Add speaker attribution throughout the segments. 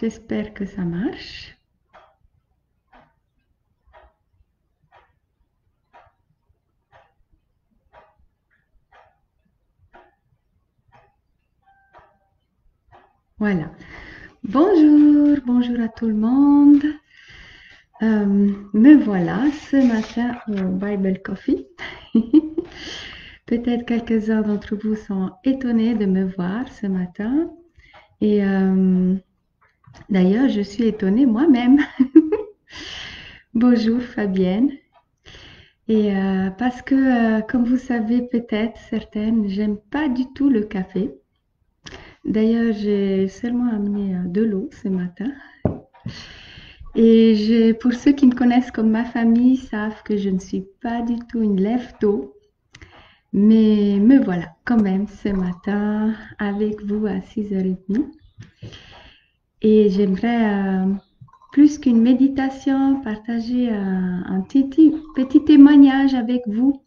Speaker 1: J'espère que ça marche. Voilà. Bonjour, bonjour à tout le monde. Me voilà ce matin au Bible Coffee. Peut-être quelques-uns d'entre vous sont étonnés de me voir ce matin. Et d'ailleurs, je suis étonnée moi-même. Bonjour Fabienne. Et parce que, comme vous savez peut-être, certaines, j'aime pas du tout le café. D'ailleurs, j'ai seulement amené de l'eau ce matin. Et pour ceux qui me connaissent comme ma famille, savent que je ne suis pas du tout une lève-tôt. Mais me voilà quand même ce matin avec vous à 6h30. Et j'aimerais, plus qu'une méditation, partager un petit témoignage avec vous.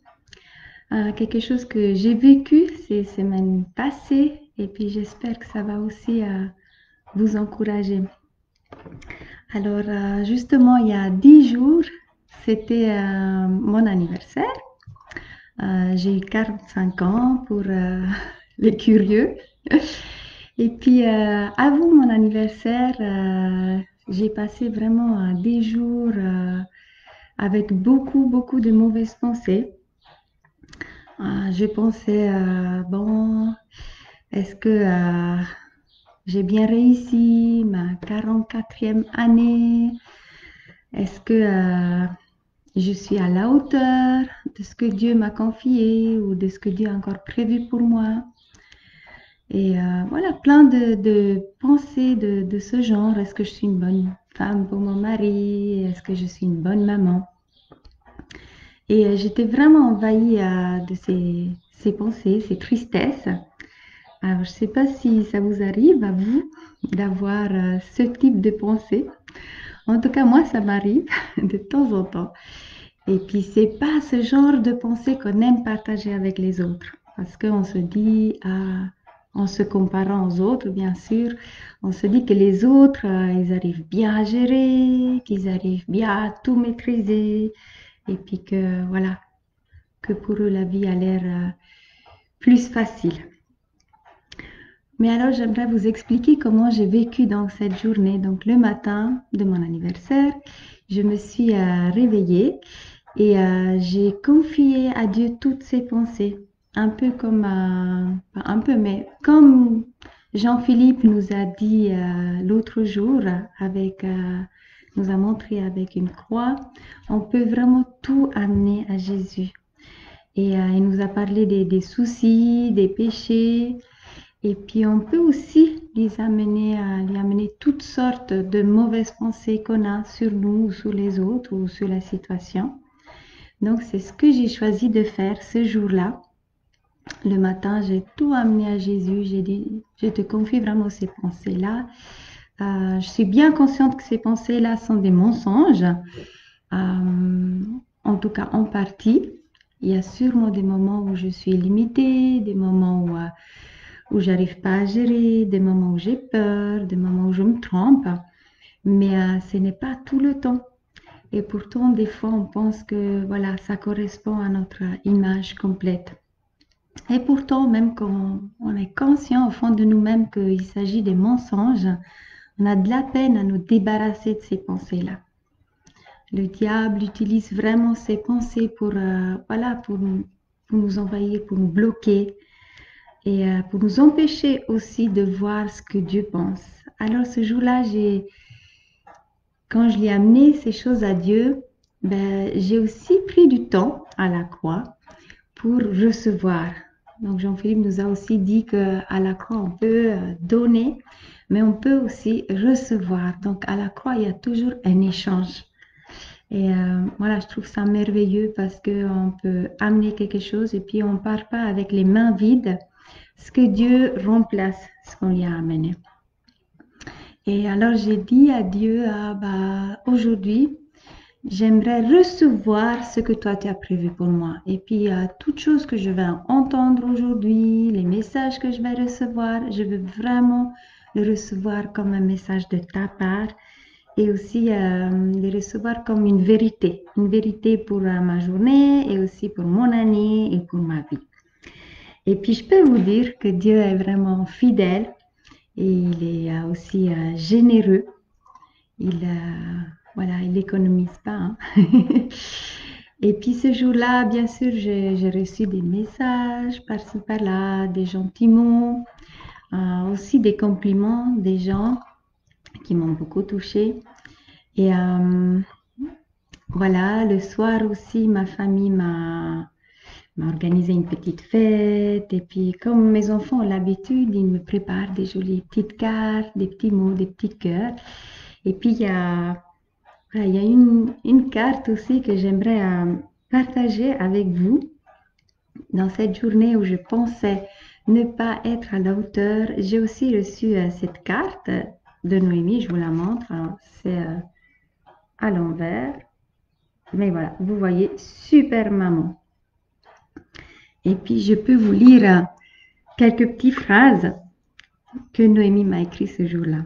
Speaker 1: Quelque chose que j'ai vécu ces semaines passées. Et puis j'espère que ça va aussi vous encourager. Alors, justement, il y a 10 jours, c'était mon anniversaire. J'ai eu 45 ans pour les curieux. Et puis, avant mon anniversaire, j'ai passé vraiment des jours avec beaucoup de mauvaises pensées. Je pensais, bon, est-ce que j'ai bien réussi ma 44e année? Est-ce que je suis à la hauteur de ce que Dieu m'a confié ou de ce que Dieu a encore prévu pour moi? Et voilà, plein de pensées de ce genre. Est-ce que je suis une bonne femme pour mon mari? Est-ce que je suis une bonne maman? Et j'étais vraiment envahie de ces pensées, ces tristesses. Alors, je ne sais pas si ça vous arrive à vous d'avoir ce type de pensée. En tout cas, moi, ça m'arrive de temps en temps. Et puis, c'est pas ce genre de pensée qu'on aime partager avec les autres. Parce qu'on se dit, en se comparant aux autres, bien sûr, on se dit que les autres, ils arrivent bien à gérer, qu'ils arrivent bien à tout maîtriser. Et puis que, voilà, que pour eux, la vie a l'air plus facile. Mais alors, j'aimerais vous expliquer comment j'ai vécu dans cette journée. Donc, le matin de mon anniversaire, je me suis réveillée et j'ai confié à Dieu toutes ces pensées. Un peu comme, pas un peu, mais comme Jean-Philippe nous a dit l'autre jour, nous a montré avec une croix, on peut vraiment tout amener à Jésus. Et il nous a parlé des soucis, des péchés. Et puis, on peut aussi lui amener toutes sortes de mauvaises pensées qu'on a sur nous ou sur les autres ou sur la situation. Donc, c'est ce que j'ai choisi de faire ce jour-là. Le matin, j'ai tout amené à Jésus. J'ai dit, je te confie vraiment ces pensées-là. Je suis bien consciente que ces pensées-là sont des mensonges. En tout cas, en partie. Il y a sûrement des moments où je suis limitée, des moments où j'arrive pas à gérer, des moments où j'ai peur, des moments où je me trompe, mais ce n'est pas tout le temps. Et pourtant, des fois, on pense que voilà, ça correspond à notre image complète. Et pourtant, même quand on est conscient au fond de nous-mêmes qu'il s'agit des mensonges, on a de la peine à nous débarrasser de ces pensées-là. Le diable utilise vraiment ces pensées voilà, pour nous envahir, pour nous bloquer et pour nous empêcher aussi de voir ce que Dieu pense. Alors ce jour-là, quand je l'ai amené ces choses à Dieu, j'ai aussi pris du temps à la croix pour recevoir. Donc Jean-Philippe nous a aussi dit qu'à la croix, on peut donner, mais on peut aussi recevoir. Donc à la croix, il y a toujours un échange. Et voilà, je trouve ça merveilleux parce qu'on peut amener quelque chose et puis on ne part pas avec les mains vides. Ce que Dieu remplace ce qu'on lui a amené. Et alors j'ai dit à Dieu, aujourd'hui, j'aimerais recevoir ce que toi tu as prévu pour moi. Et puis, toutes choses que je vais entendre aujourd'hui, les messages que je vais recevoir, je veux vraiment le recevoir comme un message de ta part et aussi le recevoir comme une vérité pour ma journée et aussi pour mon année et pour ma vie. Et puis, je peux vous dire que Dieu est vraiment fidèle et il est aussi généreux. Voilà, il n'économise pas, hein. Et puis ce jour-là, bien sûr, j'ai reçu des messages par-ci par-là, des gentils mots, aussi des compliments des gens qui m'ont beaucoup touchée. Et voilà, le soir aussi, ma famille m'a organisé une petite fête. Et puis, comme mes enfants ont l'habitude, ils me préparent des jolies petites cartes, des petits mots, des petits cœurs. Et puis, il y a une carte aussi que j'aimerais partager avec vous. Dans cette journée où je pensais ne pas être à la hauteur, j'ai aussi reçu cette carte de Noémie. Je vous la montre. C'est à l'envers. Mais voilà, vous voyez, super maman. Et puis, je peux vous lire quelques petites phrases que Noémie m'a écrites ce jour-là.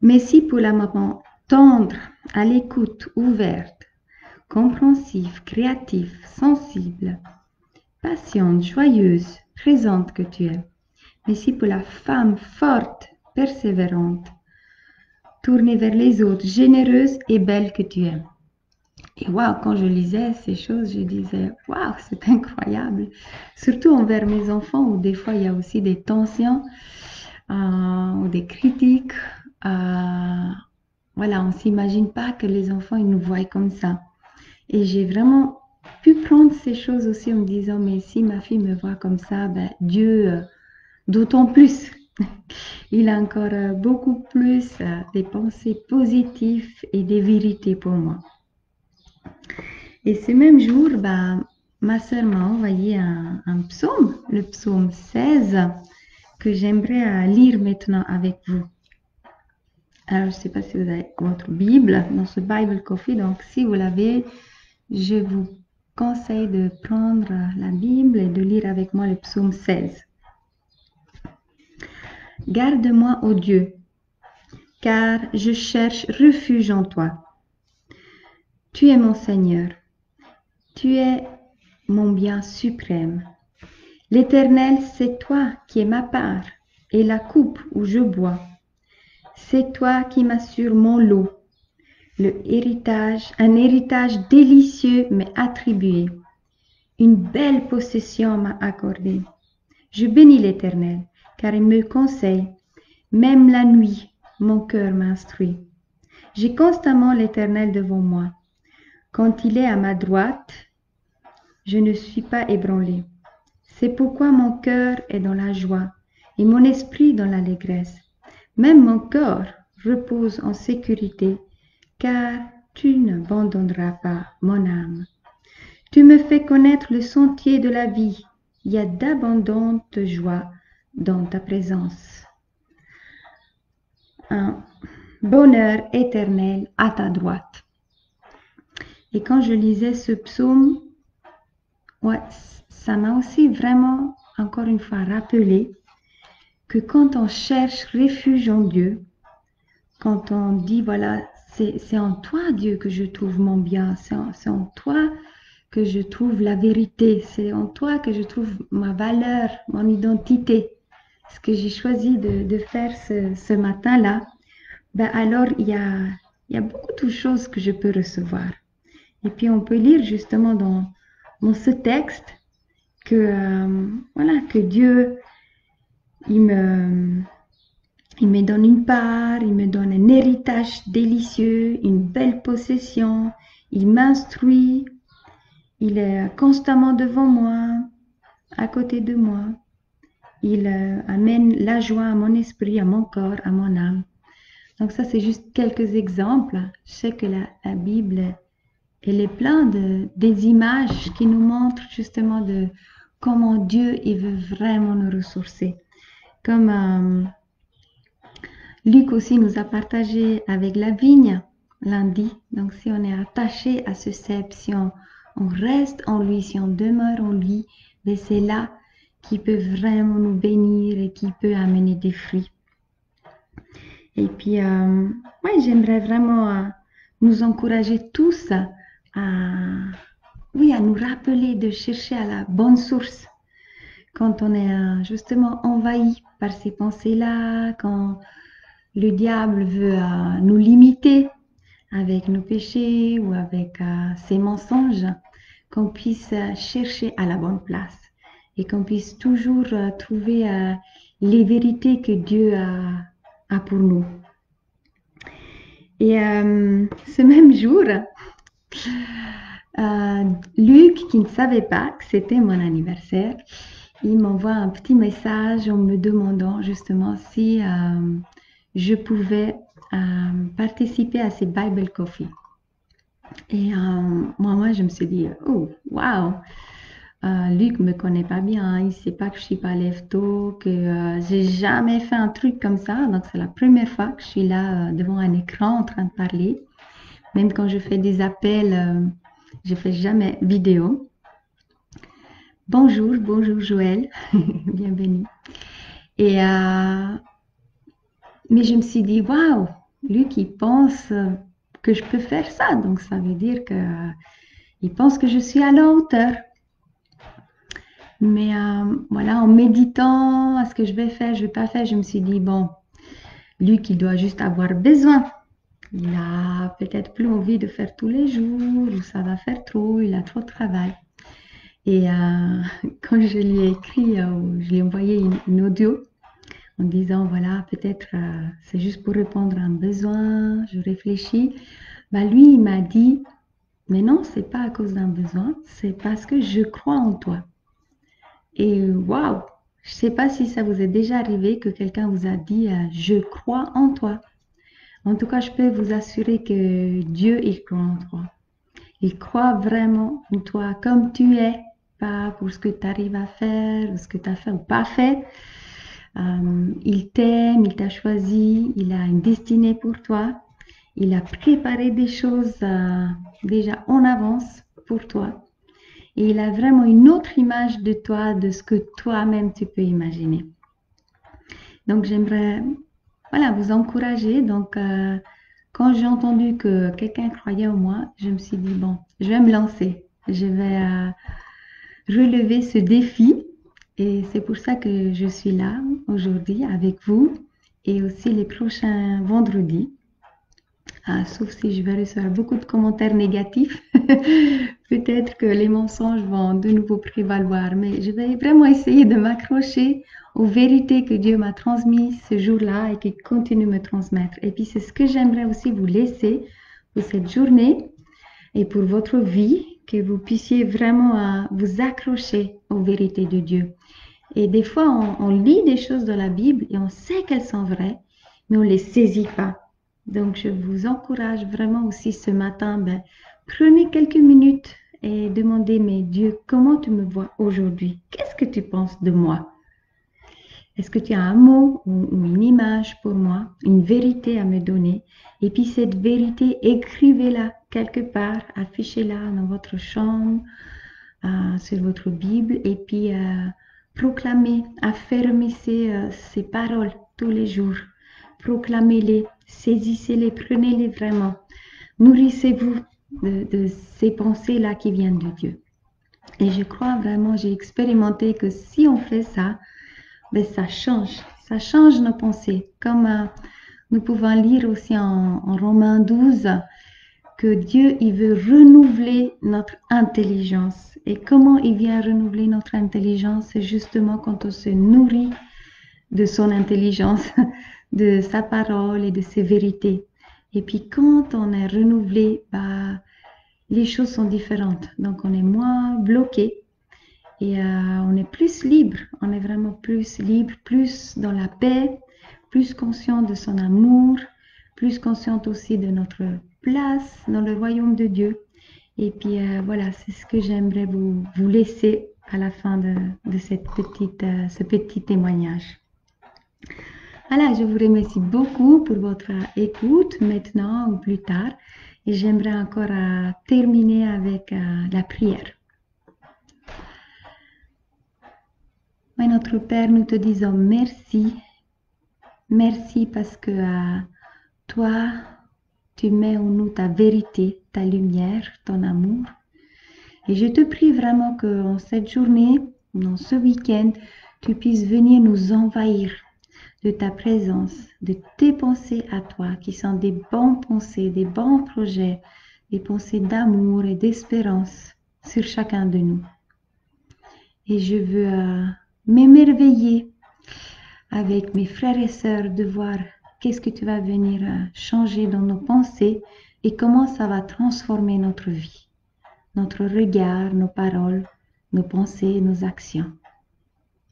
Speaker 1: Merci pour la maman tendre, à l'écoute, ouverte, compréhensive, créative, sensible, patiente, joyeuse, présente que tu es. Merci pour la femme forte, persévérante, tournée vers les autres, généreuse et belle que tu es. Et waouh, quand je lisais ces choses, je disais, waouh, c'est incroyable. Surtout envers mes enfants, où des fois il y a aussi des tensions ou des critiques. Voilà, on ne s'imagine pas que les enfants, ils nous voient comme ça. Et j'ai vraiment pu prendre ces choses aussi en me disant, mais si ma fille me voit comme ça, ben, Dieu, d'autant plus. Il a encore beaucoup plus des pensées positives et des vérités pour moi. Et ce même jour, ben, ma sœur m'a envoyé un psaume, le psaume 16, que j'aimerais lire maintenant avec vous. Alors, je ne sais pas si vous avez votre Bible dans ce Bible Coffee. Donc, si vous l'avez, je vous conseille de prendre la Bible et de lire avec moi le psaume 16. Garde-moi, ô Dieu, car je cherche refuge en toi. Tu es mon Seigneur. Tu es mon bien suprême. L'Éternel, c'est toi qui es ma part et la coupe où je bois. C'est toi qui m'assures mon lot. Un héritage délicieux m'est attribué. Une belle possession m'a accordée. Je bénis l'Éternel, car il me conseille. Même la nuit, mon cœur m'instruit. J'ai constamment l'Éternel devant moi. Quand il est à ma droite, je ne suis pas ébranlé. C'est pourquoi mon cœur est dans la joie et mon esprit dans l'allégresse. Même mon corps repose en sécurité, car tu n'abandonneras pas mon âme. Tu me fais connaître le sentier de la vie. Il y a d'abondantes joies dans ta présence. Un bonheur éternel à ta droite. Et quand je lisais ce psaume, ouais, ça m'a aussi vraiment, encore une fois, rappelé que quand on cherche refuge en Dieu, quand on dit, voilà, c'est en toi, Dieu, que je trouve mon bien, c'est en toi que je trouve la vérité, c'est en toi que je trouve ma valeur, mon identité. Ce que j'ai choisi de faire ce matin-là, ben alors il y a beaucoup de choses que je peux recevoir. Et puis on peut lire justement dans ce texte que Dieu, il me donne une part, il me donne un héritage délicieux, une belle possession, il m'instruit, il est constamment devant moi, à côté de moi. Il amène la joie à mon esprit, à mon corps, à mon âme. Donc ça, c'est juste quelques exemples. Je sais que la Bible, elle est pleine des images qui nous montrent justement de comment Dieu il veut vraiment nous ressourcer. Comme Luc aussi nous a partagé avec la vigne lundi. Donc si on est attaché à ce cep, si on reste en lui, si on demeure en lui, c'est là qui peut vraiment nous bénir et qui peut amener des fruits. Et puis, ouais, j'aimerais vraiment nous encourager tous oui, à nous rappeler de chercher à la bonne source quand on est justement envahi par ces pensées-là, quand le diable veut nous limiter avec nos péchés ou avec ses mensonges, qu'on puisse chercher à la bonne place et qu'on puisse toujours trouver les vérités que Dieu a pour nous. Et ce même jour, Luc, qui ne savait pas que c'était mon anniversaire, il m'envoie un petit message en me demandant justement si je pouvais participer à ces Bible Coffee. Et moi, je me suis dit, oh, wow, Luc me connaît pas bien, il sait pas que je suis pas lève tôt, que j'ai jamais fait un truc comme ça. Donc, c'est la première fois que je suis là devant un écran en train de parler. Même quand je fais des appels, je fais jamais vidéo. Bonjour, bonjour Joël, bienvenue. Et mais je me suis dit, waouh, Luc, il pense que je peux faire ça. Donc, ça veut dire que il pense que je suis à la hauteur. Mais voilà, en méditant à ce que je vais faire, je vais pas faire, je me suis dit, bon, Luc, il doit juste avoir besoin. Il a peut-être plus envie de faire tous les jours, ou ça va faire trop, il a trop de travail. Et quand je lui ai écrit, je lui ai envoyé une audio en disant, voilà, peut-être c'est juste pour répondre à un besoin, je réfléchis. Bah, lui, il m'a dit, mais non, c'est pas à cause d'un besoin, c'est parce que je crois en toi. Et waouh, je sais pas si ça vous est déjà arrivé que quelqu'un vous a dit, je crois en toi. En tout cas, je peux vous assurer que Dieu, il croit en toi. Il croit vraiment en toi comme tu es, pas pour ce que tu arrives à faire, ou ce que tu as fait ou pas fait. Il t'aime, il t'a choisi, il a une destinée pour toi. Il a préparé des choses déjà en avance pour toi. Et il a vraiment une autre image de toi, de ce que toi-même tu peux imaginer. Donc j'aimerais voilà, vous encourager. Donc quand j'ai entendu que quelqu'un croyait en moi, je me suis dit, bon, je vais me lancer. Je vais relever ce défi. Et c'est pour ça que je suis là aujourd'hui avec vous et aussi les prochains vendredis. Sauf si je vais recevoir beaucoup de commentaires négatifs. Peut-être que les mensonges vont de nouveau prévaloir, mais je vais vraiment essayer de m'accrocher aux vérités que Dieu m'a transmises ce jour-là et qu'il continue de me transmettre. Et puis c'est ce que j'aimerais aussi vous laisser pour cette journée et pour votre vie, que vous puissiez vraiment vous accrocher aux vérités de Dieu. Et des fois, on lit des choses dans la Bible et on sait qu'elles sont vraies, mais on ne les saisit pas. Donc, je vous encourage vraiment aussi ce matin, prenez quelques minutes et demandez, mais Dieu, comment tu me vois aujourd'hui? Qu'est-ce que tu penses de moi? Est-ce que tu as un mot ou une image pour moi, une vérité à me donner? Et puis cette vérité, écrivez-la quelque part, affichez-la dans votre chambre, sur votre Bible, et puis proclamez, affermissez ces paroles tous les jours. Proclamez-les, saisissez-les, prenez-les vraiment. Nourrissez-vous de ces pensées-là qui viennent de Dieu. Et je crois vraiment, j'ai expérimenté que si on fait ça, ben ça change nos pensées. Comme nous pouvons lire aussi en Romains 12 que Dieu, il veut renouveler notre intelligence. Et comment il vient renouveler notre intelligence? C'est justement quand on se nourrit de son intelligence, de sa parole et de ses vérités. Et puis quand on est renouvelé, les choses sont différentes. Donc on est moins bloqué et on est plus libre. On est vraiment plus libre, plus dans la paix, plus conscient de son amour, plus consciente aussi de notre place dans le royaume de Dieu. Et puis voilà, c'est ce que j'aimerais vous laisser à la fin de ce petit témoignage. Voilà, je vous remercie beaucoup pour votre écoute maintenant ou plus tard. Et j'aimerais encore terminer avec la prière. Oui, notre Père, nous te disons merci. Merci parce que toi, tu mets en nous ta vérité, ta lumière, ton amour. Et je te prie vraiment que en cette journée, dans ce week-end, tu puisses venir nous envahir de ta présence, de tes pensées à toi, qui sont des bonnes pensées, des bons projets, des pensées d'amour et d'espérance sur chacun de nous. Et je veux m'émerveiller avec mes frères et sœurs de voir qu'est-ce que tu vas venir changer dans nos pensées et comment ça va transformer notre vie, notre regard, nos paroles, nos pensées, nos actions.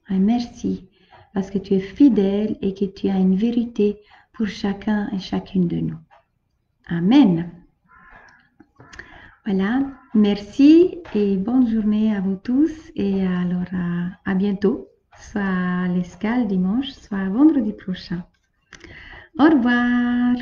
Speaker 1: Merci parce que tu es fidèle et que tu as une vérité pour chacun et chacune de nous. Amen. Voilà, merci et bonne journée à vous tous et alors à bientôt, soit à l'escale dimanche, soit vendredi prochain. Au revoir.